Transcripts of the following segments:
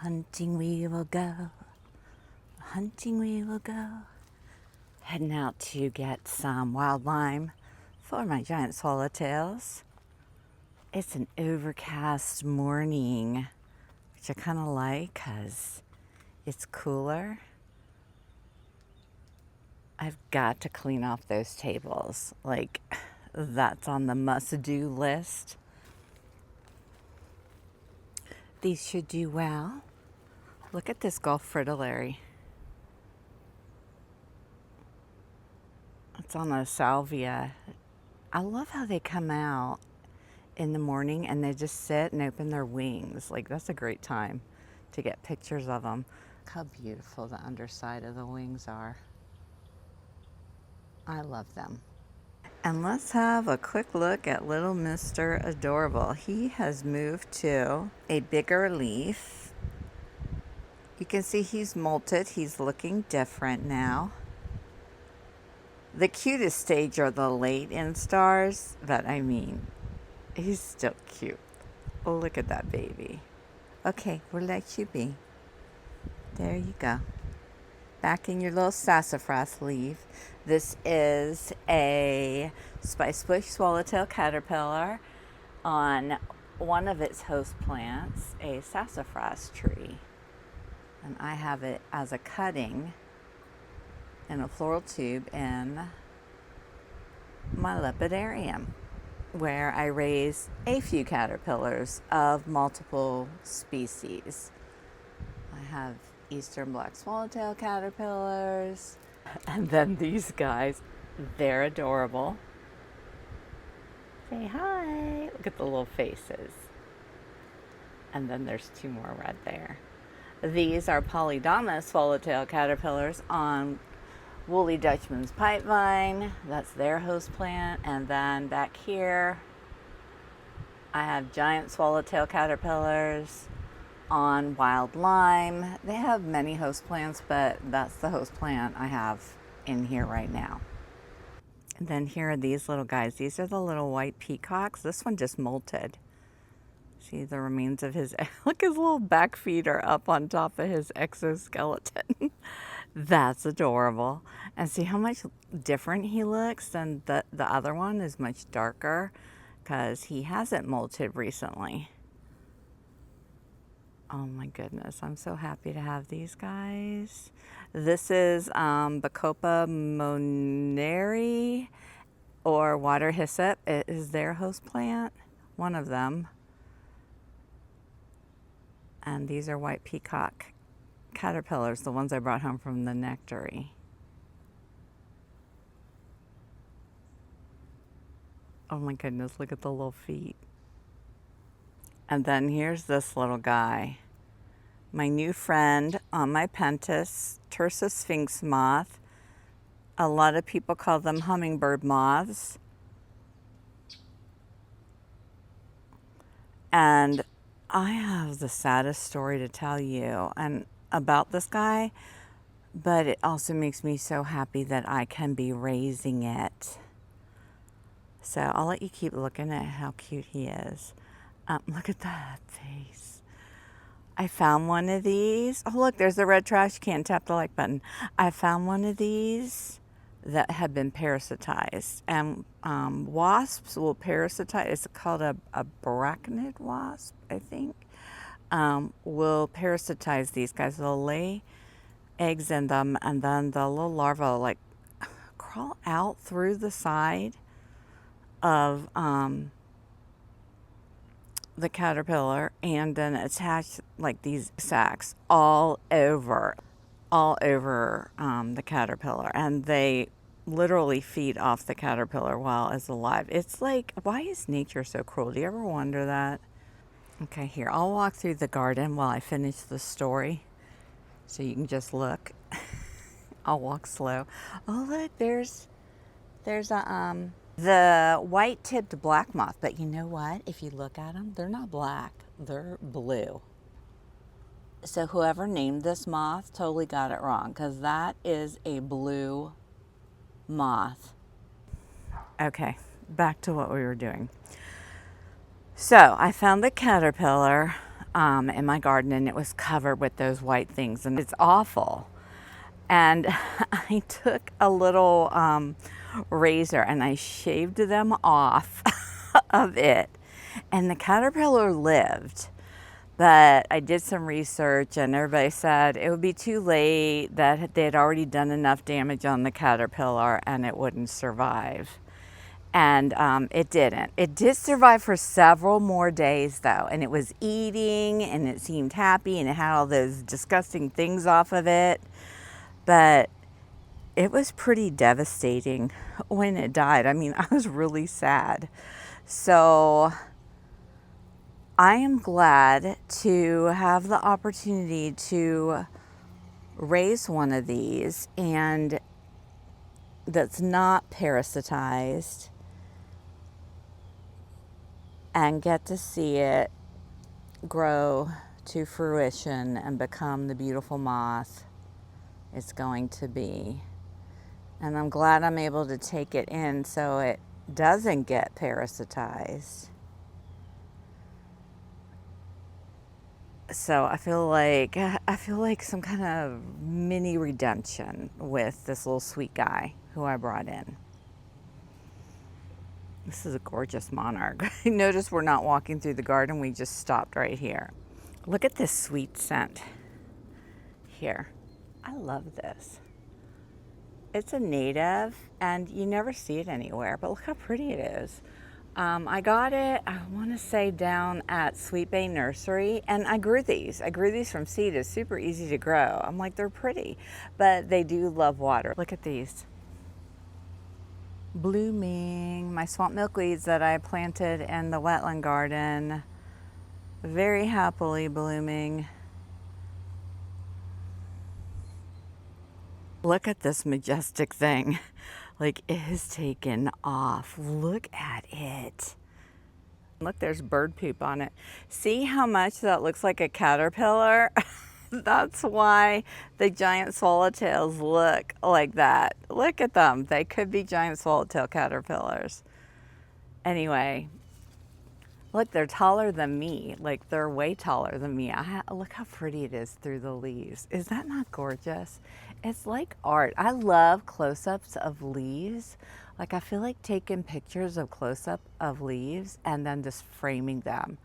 Hunting we will go, hunting we will go. Heading out to get some wild lime for my giant swallowtails. It's an overcast morning, which I kind of like because it's cooler. I've got to clean off those tables. Like, that's on the must-do list. These should do well. Look at this Gulf fritillary. It's on a salvia. I love how they come out in the morning and they just sit and open their wings. Like, that's a great time to get pictures of them. Look how beautiful the underside of the wings are. I love them. And let's have a quick look at little Mr. Adorable. He has moved to a bigger leaf. You can see he's molted. He's looking different now. The cutest stage are the late instars, but I mean, he's still cute. Oh, look at that baby. Okay, we'll let you be. There you go. Back in your little sassafras leaf. This is a spice bush swallowtail caterpillar on one of its host plants, a sassafras tree. And I have it as a cutting in a floral tube in my lepidarium, where I raise a few caterpillars of multiple species. I have eastern black swallowtail caterpillars, and then these guys, they're adorable. Say hi. Look at the little faces. And then there's two more right there. These are pollinator swallowtail caterpillars on woolly Dutchman's pipevine. That's their host plant. And then back here, I have giant swallowtail caterpillars on wild lime. They have many host plants, but that's the host plant I have in here right now. And then here are these little guys. These are the little white peacocks. This one just molted. See the remains of his, look, his little back feet are up on top of his exoskeleton. That's adorable. And see how much different he looks than the other one is much darker because he hasn't molted recently. Oh my goodness, I'm so happy to have these guys. This is Bacopa moneri or water hyssop. It is their host plant, one of them. And these are white peacock caterpillars, the ones I brought home from the nectary. Oh my goodness, look at the little feet. And then here's this little guy. My new friend on my pentas, Tursa sphinx moth. A lot of people call them hummingbird moths. And I have the saddest story to tell you and about this guy, but it also makes me so happy that I can be raising it. So I'll let you keep looking at how cute he is. Look at that face. I found one of these. Oh, look, there's the red trash can. Tap the like button. I found one of these that had been parasitized. And wasps will parasitize. It's called a arachnid wasp, I think. Will parasitize these guys. They'll lay eggs in them, and then the little larvae like crawl out through the side of the caterpillar and then attach like these sacs all over the caterpillar, and they literally feed off the caterpillar while it's alive. It's like, why is nature so cruel? Do you ever wonder that? Okay, here, I'll walk through the garden while I finish the story so you can just look. I'll walk slow. Oh, look, there's a the white-tipped black moth, but you know what? If you look at them, they're not black, they're blue. So whoever named this moth totally got it wrong, because that is a blue moth. Okay, back to what we were doing. So I found the caterpillar in my garden, and it was covered with those white things, and it's awful. And I took a little razor and I shaved them off of it, and the caterpillar lived. But I did some research and everybody said it would be too late, that they had already done enough damage on the caterpillar and it wouldn't survive. And it didn't. It did survive for several more days though, and it was eating and it seemed happy and it had all those disgusting things off of it. But it was pretty devastating when it died. I mean, I was really sad. So I am glad to have the opportunity to raise one of these and that's not parasitized, and get to see it grow to fruition and become the beautiful moth it's going to be. And I'm glad I'm able to take it in so it doesn't get parasitized. So I feel like some kind of mini redemption with this little sweet guy who I brought in. This is a gorgeous monarch. Notice we're not walking through the garden, we just stopped right here. Look at this sweet scent here. I love this. It's a native and you never see it anywhere, but look how pretty it is. I got it, I want to say down at Sweet Bay Nursery, and I grew these. I grew these from seed. It's super easy to grow. I'm like, they're pretty, but they do love water. Look at these. Blooming. My swamp milkweeds that I planted in the wetland garden. Very happily blooming. Look at this majestic thing. Like, it has taken off. Look at it. Look, there's bird poop on it. See how much that looks like a caterpillar? That's why the giant swallowtails look like that. Look at them. They could be giant swallowtail caterpillars. Anyway, look, they're taller than me. Like, they're way taller than me. Look how pretty it is through the leaves. Is that not gorgeous? It's like art. I love close-ups of leaves. Like, I feel like taking pictures of close-up of leaves and then just framing them.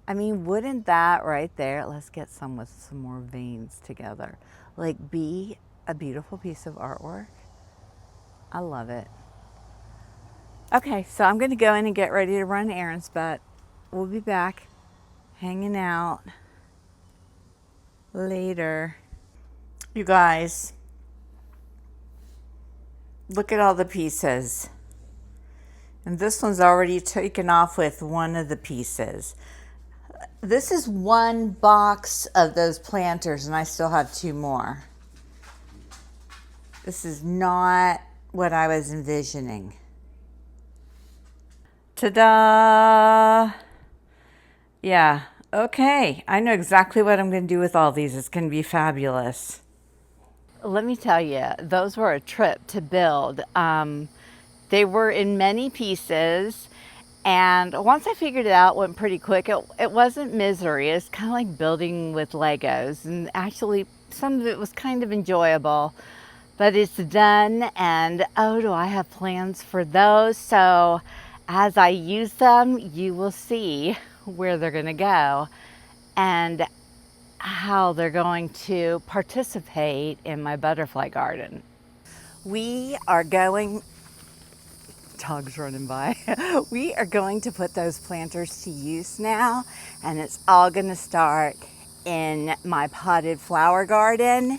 I mean, wouldn't that right there, let's get some with some more veins together, like be a beautiful piece of artwork? I love it. Okay, so I'm gonna go in and get ready to run errands, but we'll be back hanging out later. You guys, look at all the pieces. And this one's already taken off with one of the pieces. This is one box of those planters and I still have 2 more. This is not what I was envisioning. Ta-da! Yeah, okay. I know exactly what I'm going to do with all these. It's going to be fabulous. Let me tell you, those were a trip to build. They were in many pieces, and once I figured it out, it went pretty quick. It wasn't misery. It's kind of like building with Legos, and actually some of it was kind of enjoyable, but it's done, and oh, do I have plans for those. So as I use them, you will see where they're going to go and how they're going to participate in my butterfly garden. We are going, dogs running by. We are going to put those planters to use now, and it's all going to start in my potted flower garden.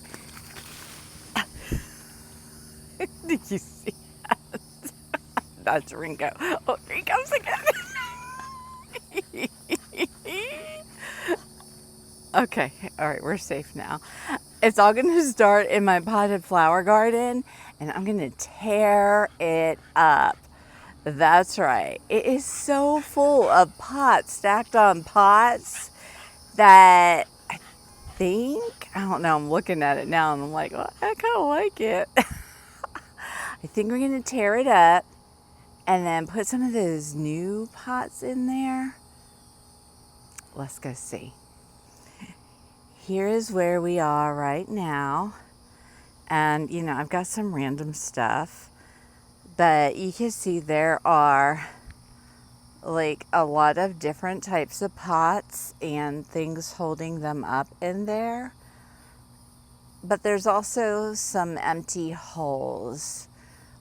Did you see that? That's Ringo. Oh, here he comes again. Okay, all right, we're safe now. It's all going to start in my potted flower garden, and I'm going to tear it up. That's right. It is so full of pots, stacked on pots, that I don't know, I'm looking at it now and I'm like, well, I kind of like it. I think we're going to tear it up and then put some of those new pots in there. Let's go see. here is where we are right now. And, you know, I've got some random stuff, but you can see there are like a lot of different types of pots and things holding them up in there. But there's also some empty holes.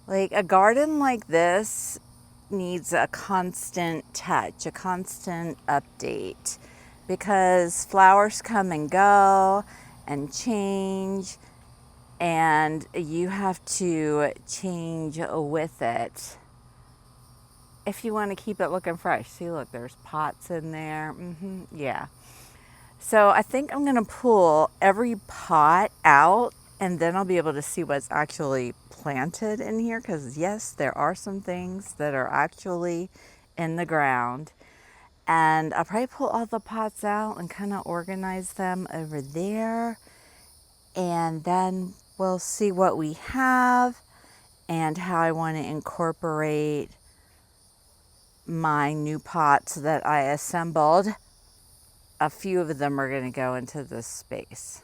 Like a garden like this needs a constant touch, a constant update, because flowers come and go and change, and you have to change with it if you want to keep it looking fresh. See, look, there's pots in there. Yeah. So I think I'm going to pull every pot out, and then I'll be able to see what's actually planted in here, because yes, there are some things that are actually in the ground. And I'll probably pull all the pots out and kind of organize them over there. And then we'll see what we have and how I want to incorporate my new pots that I assembled. A few of them are going to go into this space.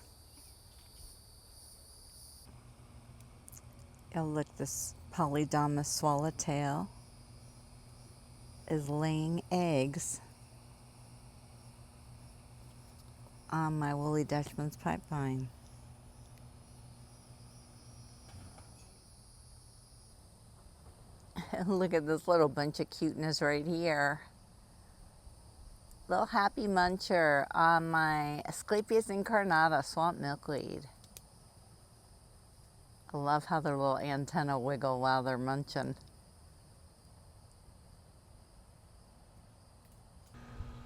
Oh, look, this pollinator swallowtail is laying eggs on my woolly Dutchman's pipe vine. Look at this little bunch of cuteness right here. Little happy muncher on my Asclepias incarnata swamp milkweed. I love how their little antenna wiggle while they're munching.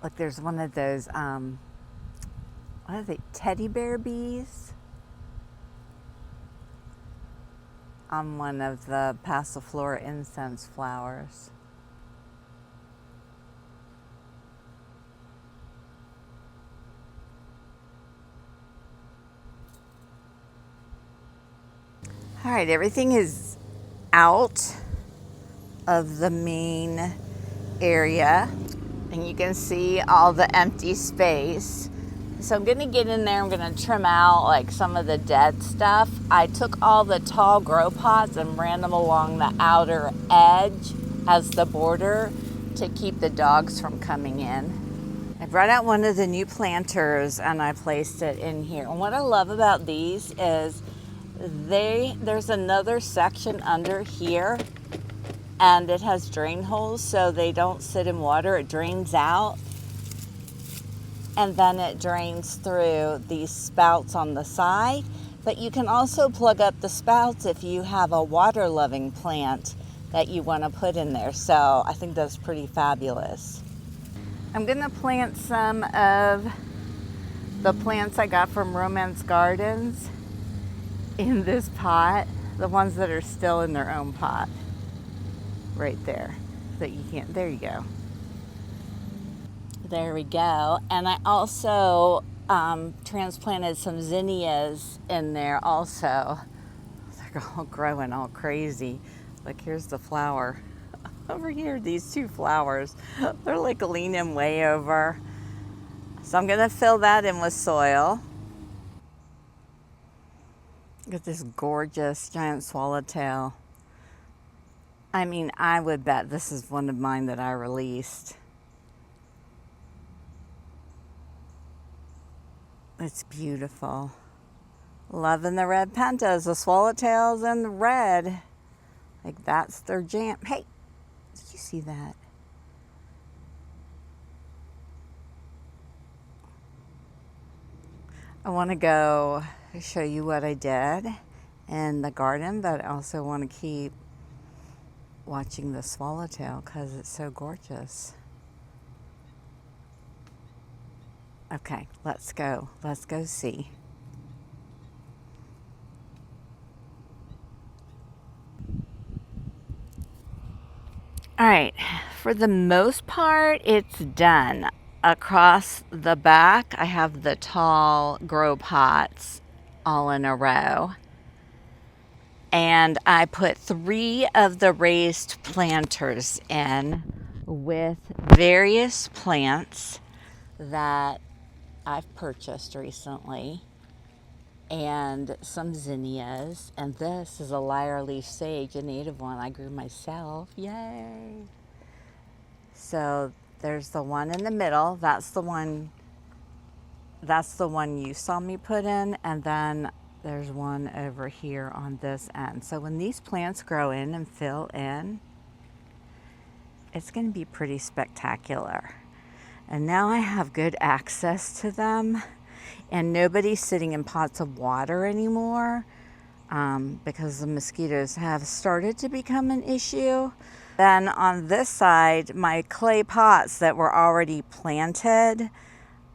Look, there's one of those, what are they, teddy bear bees on one of the passiflora incense flowers. All right, everything is out of the main area, and you can see all the empty space. So I'm gonna get in there, I'm gonna trim out like some of the dead stuff. I took all the tall grow pots and ran them along the outer edge as the border to keep the dogs from coming in. I brought out one of the new planters and I placed it in here. And what I love about these is there's another section under here, and it has drain holes so they don't sit in water. It drains out, and then it drains through these spouts on the side. But you can also plug up the spouts if you have a water loving plant that you want to put in there. So I think that's pretty fabulous. I'm gonna plant some of the plants I got from Romance Gardens in this pot, the ones that are still in their own pot right there, that you can't, there you go. There we go. And I also transplanted some zinnias in there also. They're all growing all crazy. Like, here's the flower over here, these two flowers. They're like leaning way over. So I'm gonna fill that in with soil. Look at this gorgeous giant swallowtail. I mean, I would bet this is one of mine that I released. It's beautiful. Loving the red pentas, the swallowtails and the red. Like, that's their jam. Hey, did you see that? I want to go show you what I did in the garden, but I also want to keep watching the swallowtail because it's so gorgeous. Okay, let's go. Let's go see. All right, for the most part, it's done. Across the back, I have the tall grow pots all in a row. And I put 3 of the raised planters in with various plants that I've purchased recently, and some zinnias, and this is a lyre leaf sage, a native one I grew myself. Yay! So there's the one in the middle. That's the one you saw me put in, and then there's one over here on this end. So when these plants grow in and fill in, it's going to be pretty spectacular. And now I have good access to them, and nobody's sitting in pots of water anymore, because the mosquitoes have started to become an issue. Then on this side, my clay pots that were already planted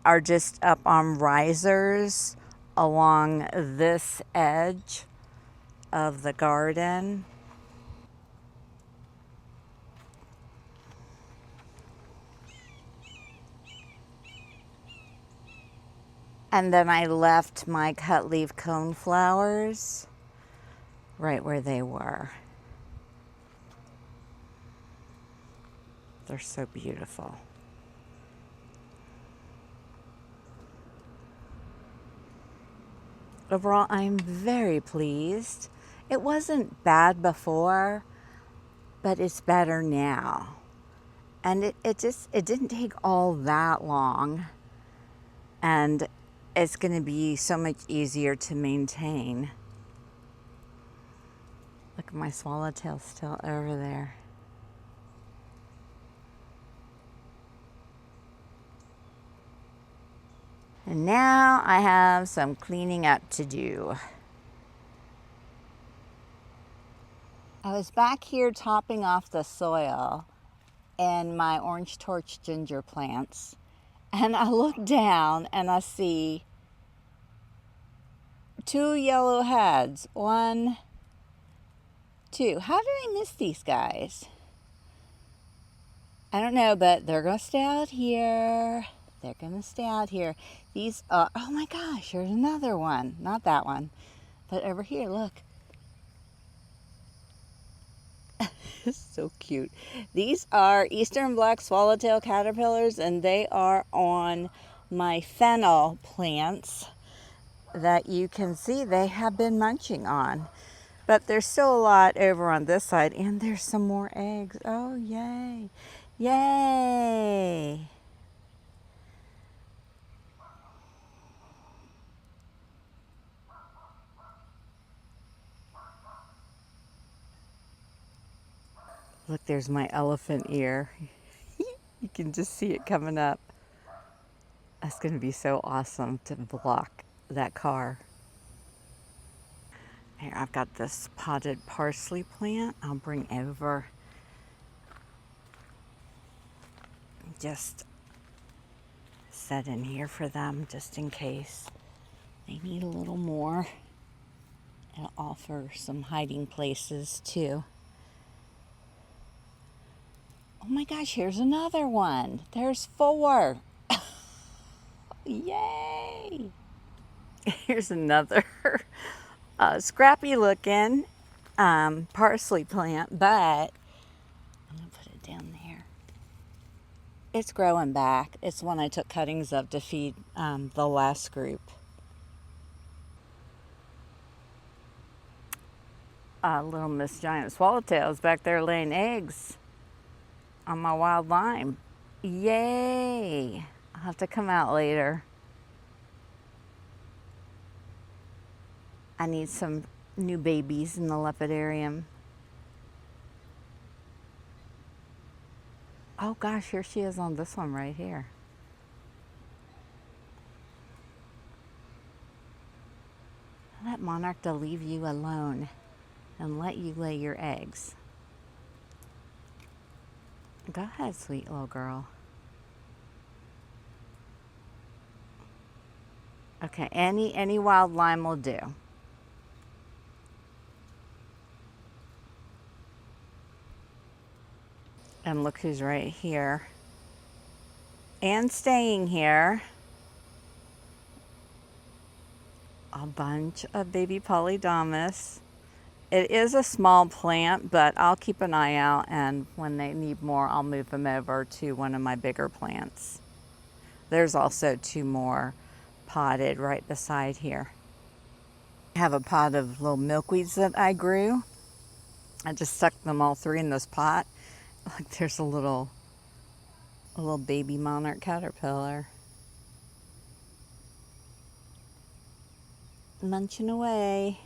are just up on risers along this edge of the garden. And then I left my cut leaf coneflowers right where they were. They're so beautiful. Overall, I'm very pleased. It wasn't bad before, but it's better now. And it didn't take all that long. And it's going to be so much easier to maintain. Look at my swallowtail still over there. And now I have some cleaning up to do. I was back here topping off the soil in my orange torch ginger plants, and I look down and I see 2 yellow heads. 1, 2. How did I miss these guys? I don't know, but they're gonna stay out here. They're gonna stay out here. These are, oh my gosh, there's another one. Not that one, but over here, look. It's so cute. These are eastern black swallowtail caterpillars, and they are on my fennel plants that you can see they have been munching on. But there's still a lot over on this side, and there's some more eggs. Oh, yay. Yay. Look, there's my elephant ear. You can just see it coming up. That's going to be so awesome to block that car. Here, I've got this potted parsley plant I'll bring over. Just set in here for them just in case they need a little more. It'll offer some hiding places too. Oh my gosh, here's another one. There's 4. Yay! Here's another scrappy looking parsley plant, but I'm gonna put it down there. It's growing back. It's one I took cuttings of to feed the last group. Little Miss Giant Swallowtail is back there laying eggs on my wild lime. Yay! I'll have to come out later. I need some new babies in the lepidarium. Oh gosh, here she is on this one right here. Let Monarch to leave you alone and let you lay your eggs. Go ahead, sweet little girl. Okay, any wild lime will do. And look who's right here. And staying here. A bunch of baby polydamas. It is a small plant, but I'll keep an eye out, and when they need more, I'll move them over to one of my bigger plants. There's also 2 more potted right beside here. I have a pot of little milkweeds that I grew. I just stuck them all 3 in this pot. Like there's a little baby monarch caterpillar munching away.